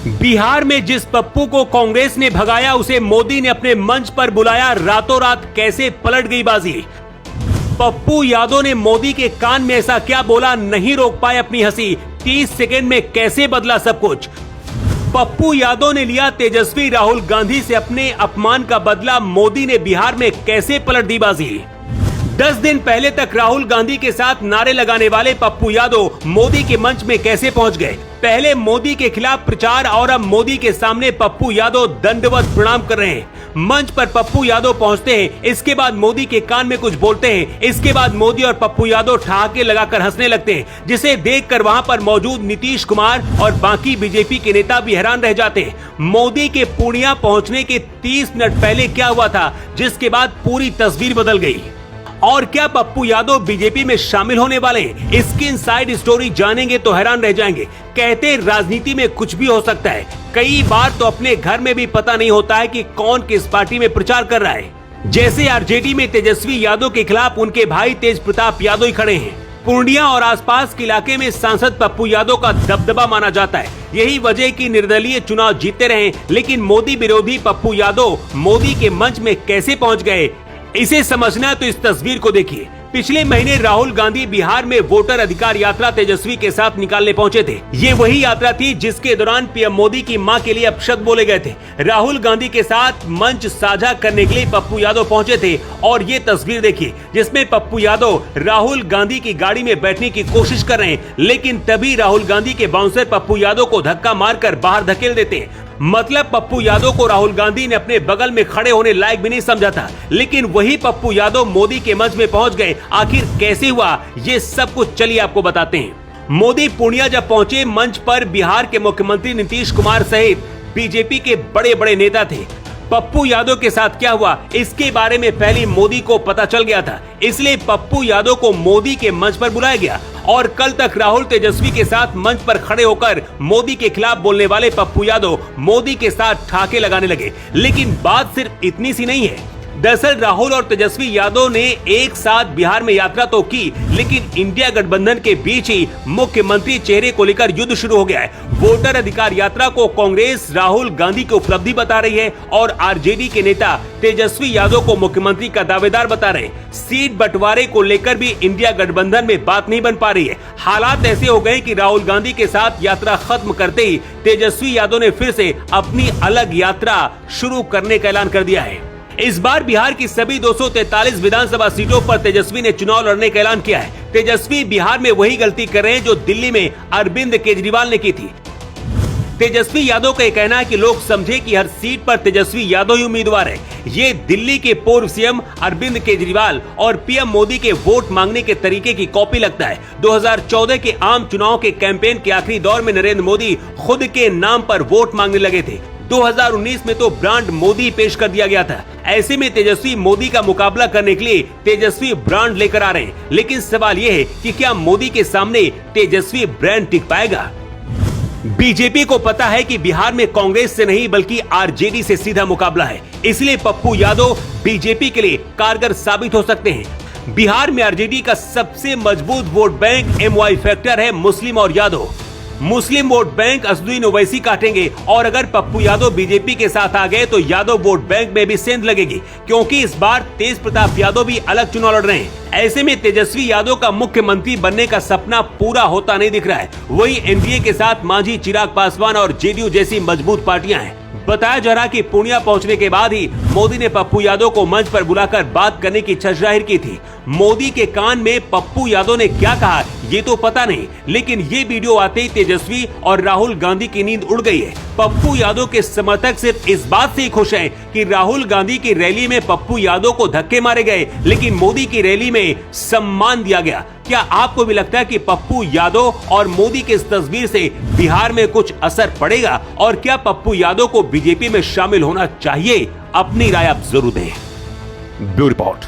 बिहार में जिस पप्पू को कांग्रेस ने भगाया उसे मोदी ने अपने मंच पर बुलाया, रातों रात कैसे पलट गई बाजी। पप्पू यादव ने मोदी के कान में ऐसा क्या बोला, नहीं रोक पाए अपनी हंसी। 30 सेकंड में कैसे बदला सब कुछ। पप्पू यादव ने लिया तेजस्वी राहुल गांधी से अपने अपमान का बदला, मोदी ने बिहार में कैसे पलट दी बाजी। 10 दिन पहले तक राहुल गांधी के साथ नारे लगाने वाले पप्पू यादव मोदी के मंच में कैसे पहुंच गए। पहले मोदी के खिलाफ प्रचार और अब मोदी के सामने पप्पू यादव दंडवत प्रणाम कर रहे हैं। मंच पर पप्पू यादव पहुंचते हैं, इसके बाद मोदी के कान में कुछ बोलते हैं, इसके बाद मोदी और पप्पू यादव ठहाके लगाकर हंसने लगते हैं, जिसे देखकर वहां पर मौजूद नीतीश कुमार और बाकी बीजेपी के नेता भी हैरान रह जाते हैं। मोदी के पूर्णिया पहुंचने के 30 मिनट पहले क्या हुआ था, जिसके बाद पूरी तस्वीर बदल गई। और क्या पप्पू यादव बीजेपी में शामिल होने वाले हैं, इसकी इनसाइड स्टोरी जानेंगे तो हैरान रह जाएंगे। कहते राजनीति में कुछ भी हो सकता है। कई बार तो अपने घर में भी पता नहीं होता है कि कौन किस पार्टी में प्रचार कर रहा है। जैसे आरजेडी में तेजस्वी यादव के खिलाफ उनके भाई तेज प्रताप यादव ही खड़े हैं। पूर्णिया और आसपास के इलाके में सांसद पप्पू यादव का दबदबा माना जाता है। यही वजह की निर्दलीय चुनाव जीतते रहे, लेकिन मोदी विरोधी पप्पू यादव मोदी के मंच में कैसे पहुंच गए, इसे समझना तो इस तस्वीर को देखिए। पिछले महीने राहुल गांधी बिहार में वोटर अधिकार यात्रा तेजस्वी के साथ निकालने पहुंचे थे। ये वही यात्रा थी जिसके दौरान पीएम मोदी की मां के लिए अपशब्द बोले गए थे। राहुल गांधी के साथ मंच साझा करने के लिए पप्पू यादव पहुंचे थे और ये तस्वीर देखिए, जिसमें पप्पू यादव राहुल गांधी की गाड़ी में बैठने की कोशिश कर रहे हैं, लेकिन तभी राहुल गांधी के बाउंसर पप्पू यादव को धक्का मारकर बाहर धकेल देते हैं। मतलब पप्पू यादव को राहुल गांधी ने अपने बगल में खड़े होने लायक भी नहीं समझा था, लेकिन वही पप्पू यादव मोदी के मंच में पहुंच गए। आखिर कैसे हुआ ये सब कुछ चलिए आपको बताते हैं। मोदी पूर्णिया जब पहुंचे, मंच पर बिहार के मुख्यमंत्री नीतीश कुमार सहित बीजेपी के बड़े बड़े नेता थे। पप्पू यादव के साथ क्या हुआ इसके बारे में पहले मोदी को पता चल गया था, इसलिए पप्पू यादव को मोदी के मंच पर बुलाया गया। और कल तक राहुल तेजस्वी के साथ मंच पर खड़े होकर मोदी के खिलाफ बोलने वाले पप्पू यादव मोदी के साथ ठाके लगाने लगे। लेकिन बात सिर्फ इतनी सी नहीं है। दरअसल राहुल और तेजस्वी यादव ने एक साथ बिहार में यात्रा तो की, लेकिन इंडिया गठबंधन के बीच ही मुख्यमंत्री चेहरे को लेकर युद्ध शुरू हो गया है। वोटर अधिकार यात्रा को कांग्रेस राहुल गांधी की उपलब्धि बता रही है और आरजेडी के नेता तेजस्वी यादव को मुख्यमंत्री का दावेदार बता रहे हैं। सीट बंटवारे को लेकर भी इंडिया गठबंधन में बात नहीं बन पा रही है। हालात ऐसे हो गए कि राहुल गांधी के साथ यात्रा खत्म करते ही तेजस्वी यादव ने फिर से अपनी अलग यात्रा शुरू करने का ऐलान कर दिया है। इस बार बिहार की सभी 243 विधानसभा सीटों पर तेजस्वी ने चुनाव लड़ने का ऐलान किया है। तेजस्वी बिहार में वही गलती कर रहे हैं जो दिल्ली में अरविंद केजरीवाल ने की थी। तेजस्वी यादव का कहना है कि लोग समझे कि हर सीट पर तेजस्वी यादव ही उम्मीदवार है। ये दिल्ली के पूर्व सीएम अरविंद केजरीवाल और पीएम मोदी के वोट मांगने के तरीके की कॉपी लगता है। 2014 के आम चुनाव के कैंपेन के आखिरी दौर में नरेंद्र मोदी खुद के नाम पर वोट मांगने लगे थे। 2019 में तो ब्रांड मोदी पेश कर दिया गया था। ऐसे में तेजस्वी मोदी का मुकाबला करने के लिए तेजस्वी ब्रांड लेकर आ रहे हैं, लेकिन सवाल ये है कि क्या मोदी के सामने तेजस्वी ब्रांड टिक पाएगा। बीजेपी को पता है कि बिहार में कांग्रेस से नहीं बल्कि आरजेडी से सीधा मुकाबला है, इसलिए पप्पू यादव बीजेपी के लिए कारगर साबित हो सकते हैं। बिहार में आरजेडी का सबसे मजबूत वोट बैंक एमवाई फैक्टर है मुस्लिम और यादव। मुस्लिम वोट बैंक असदुद्दीन ओवैसी काटेंगे और अगर पप्पू यादव बीजेपी के साथ आ गए तो यादव वोट बैंक में भी सेंध लगेगी, क्योंकि इस बार तेज प्रताप यादव भी अलग चुनाव लड़ रहे हैं। ऐसे में तेजस्वी यादव का मुख्यमंत्री बनने का सपना पूरा होता नहीं दिख रहा है। वही एनडीए के साथ मांझी, चिराग पासवान और जेडीयू जैसी मजबूत पार्टियां हैं। बताया जा रहा कि पूर्णिया पहुंचने के बाद ही मोदी ने पप्पू यादव को मंच पर बुलाकर बात करने की इच्छा जाहिर की थी। मोदी के कान में पप्पू यादव ने क्या कहा ये तो पता नहीं, लेकिन ये वीडियो आते ही तेजस्वी और राहुल गांधी की नींद उड़ गई है। पप्पू यादव के समर्थक सिर्फ इस बात से ही खुश हैं कि राहुल गांधी की रैली में पप्पू यादव को धक्के मारे गए, लेकिन मोदी की रैली में सम्मान दिया गया। क्या आपको भी लगता है कि पप्पू यादव और मोदी की इस तस्वीर से बिहार में कुछ असर पड़ेगा, और क्या पप्पू यादव को बीजेपी में शामिल होना चाहिए? अपनी राय आप जरूर दें। Bureau report.